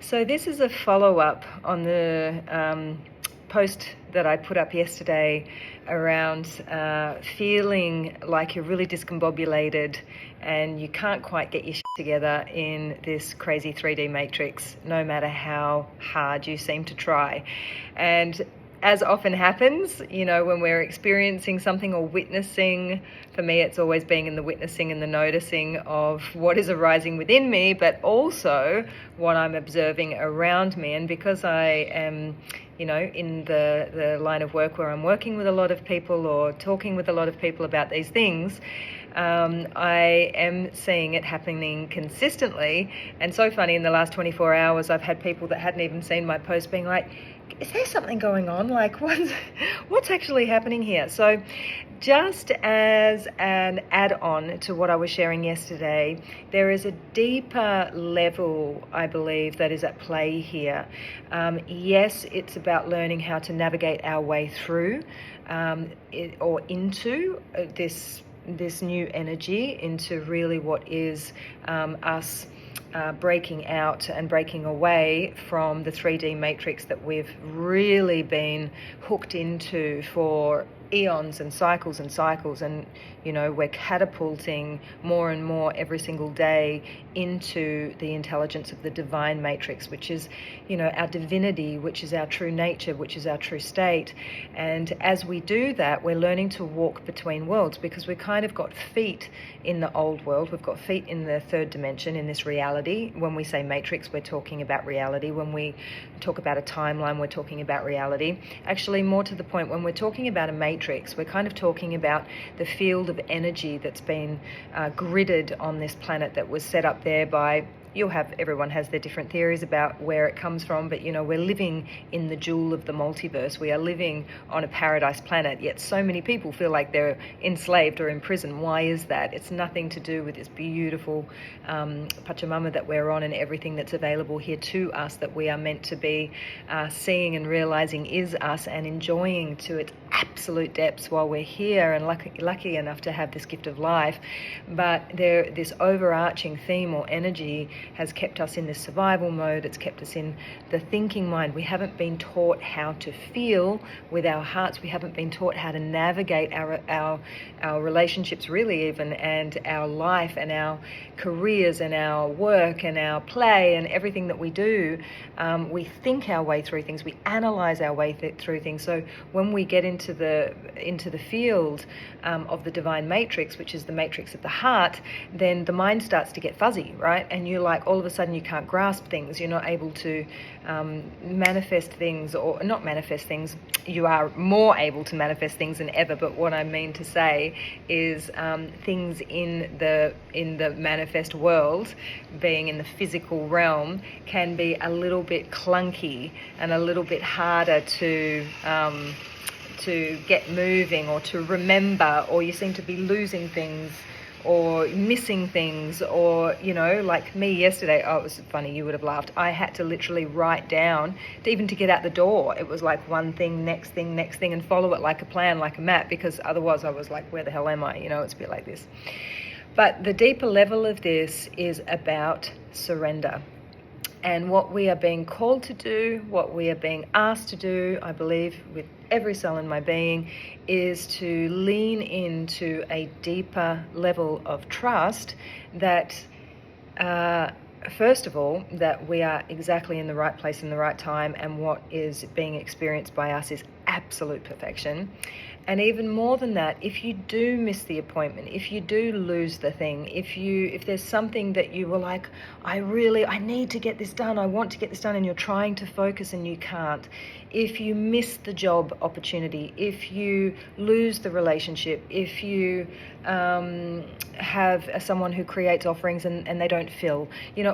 So this is a follow-up on the post that I put up yesterday around feeling like you're really discombobulated and you can't quite get your shit together in this crazy 3D matrix, no matter how hard you seem to try. And as often happens, when we're experiencing something or witnessing, for me it's always being in the witnessing and the noticing of what is arising within me, but also what I'm observing around me. And because I am, in the line of work where I'm working with a lot of people or talking with a lot of people about these things, I am seeing it happening consistently. And so funny, in the last 24 hours, I've had people that hadn't even seen my post being like, is there something going on? Like, what's actually happening here? So just as an add-on to what I was sharing yesterday, there is a deeper level, I believe, that is at play here. Yes, it's about learning how to navigate our way through or into this new energy, into really what is us breaking out and breaking away from the 3D matrix that we've really been hooked into for eons and cycles, and we're catapulting more and more every single day into the intelligence of the divine matrix, which is our divinity, which is our true nature, which is our true state. And as we do that, we're learning to walk between worlds, because we've kind of got feet in the old world, we've got feet in the third dimension, in this reality. When we say matrix, we're talking about reality. When we talk about a timeline, we're talking about reality. Actually, more to the point, when we're talking about a matrix, we're kind of talking about the field of energy that's been gridded on this planet, that was set up there by, everyone has their different theories about where it comes from, but we're living in the jewel of the multiverse. We are living on a paradise planet, yet so many people feel like they're enslaved or in prison. Why is that? It's nothing to do with this beautiful Pachamama that we're on, and everything that's available here to us, that we are meant to be seeing and realizing is us, and enjoying to its absolute depths while we're here, and lucky enough to have this gift of life. But this overarching theme or energy has kept us in this survival mode. It's kept us in the thinking mind. We haven't been taught how to feel with our hearts. We haven't been taught how to navigate our relationships, really, even, and our life and our careers and our work and our play and everything that we do. We think our way through things. We analyze our way through things. So when we get into the field of the divine matrix, which is the matrix of the heart, then the mind starts to get fuzzy, right? And you're like, all of a sudden you can't grasp things. You're not able to manifest things, or not manifest things. You are more able to manifest things than ever. But what I mean to say is things in the manifest world, being in the physical realm, can be a little bit clunky and a little bit harder to get moving, or to remember, or you seem to be losing things or missing things, or like me yesterday. Oh, it was funny, you would have laughed. I had to literally write down, even to get out the door, it was like one thing, next thing, and follow it like a plan, like a map, because otherwise I was like, where the hell am I? It's a bit like this. But the deeper level of this is about surrender. And what we are being called to do, what we are being asked to do, I believe with every cell in my being, is to lean into a deeper level of trust that, first of all, that we are exactly in the right place in the right time, and what is being experienced by us is absolute perfection. And even more than that, if you do miss the appointment, if you do lose the thing, if there's something that you were like, I need to get this done, I want to get this done, and you're trying to focus and you can't, if you miss the job opportunity, if you lose the relationship, if you have someone who creates offerings and they don't fill,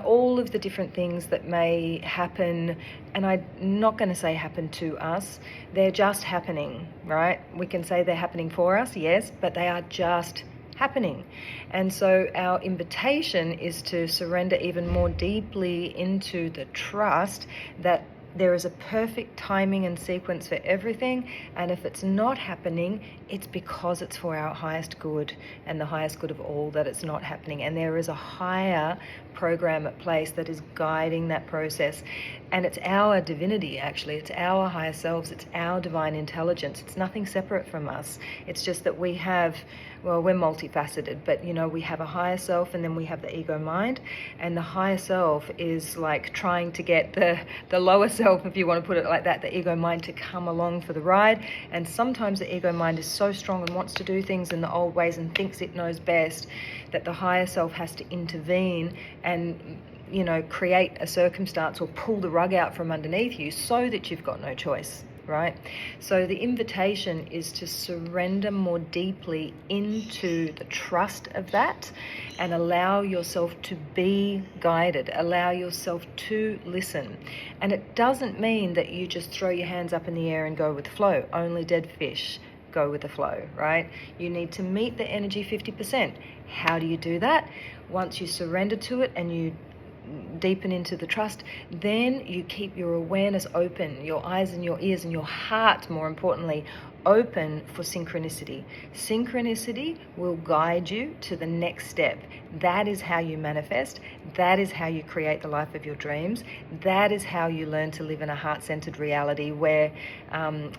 all of the different things that may happen, and I'm not going to say happen to us, they're just happening, right? We can say they're happening for us, yes, but they are just happening. And so our invitation is to surrender even more deeply into the trust that There is a perfect timing and sequence for everything, and if it's not happening, it's because it's for our highest good and the highest good of all that it's not happening. And there is a higher program at place that is guiding that process, and it's our divinity. Actually, it's our higher selves, it's our divine intelligence. It's nothing separate from us. It's just that we have, well, we're multifaceted, but we have a higher self, and then we have the ego mind, and the higher self is like trying to get the lower self, if you want to put it like that, the ego mind, to come along for the ride. And sometimes the ego mind is so strong and wants to do things in the old ways and thinks it knows best, that the higher self has to intervene and create a circumstance or pull the rug out from underneath you so that you've got no choice, right? So the invitation is to surrender more deeply into the trust of that and allow yourself to be guided, allow yourself to listen. And it doesn't mean that you just throw your hands up in the air and go with the flow. Only dead fish go with the flow, right? You need to meet the energy 50%. How do you do that? Once you surrender to it and you deepen into the trust, then you keep your awareness open, your eyes and your ears and your heart, more importantly, open for synchronicity. Synchronicity will guide you to the next step. That is how you manifest. That is how you create the life of your dreams. That is how you learn to live in a heart-centered reality where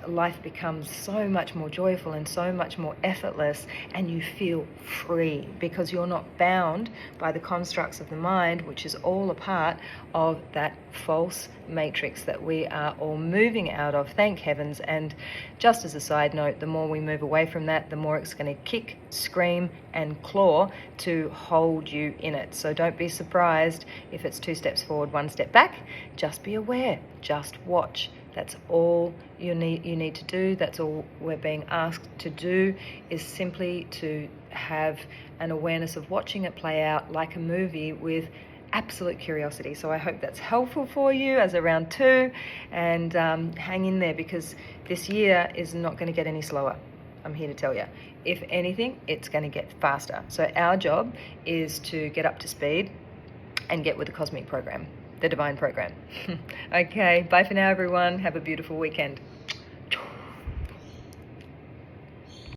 life becomes so much more joyful and so much more effortless, and you feel free because you're not bound by the constructs of the mind, which is all a part of that false matrix that we are all moving out of, thank heavens. And just as a side note, the more we move away from that, the more it's going to kick, scream and claw to hold you in it. So don't be surprised if it's 2 steps forward, 1 step back. Just be aware, just watch. That's all you need to do. That's all we're being asked to do, is simply to have an awareness of watching it play out like a movie with absolute curiosity. So I hope that's helpful for you as a round 2, and hang in there, because this year is not going to get any slower. I'm here to tell you. If anything, it's going to get faster. So our job is to get up to speed and get with the cosmic program, the divine program. Okay, bye for now, everyone. Have a beautiful weekend.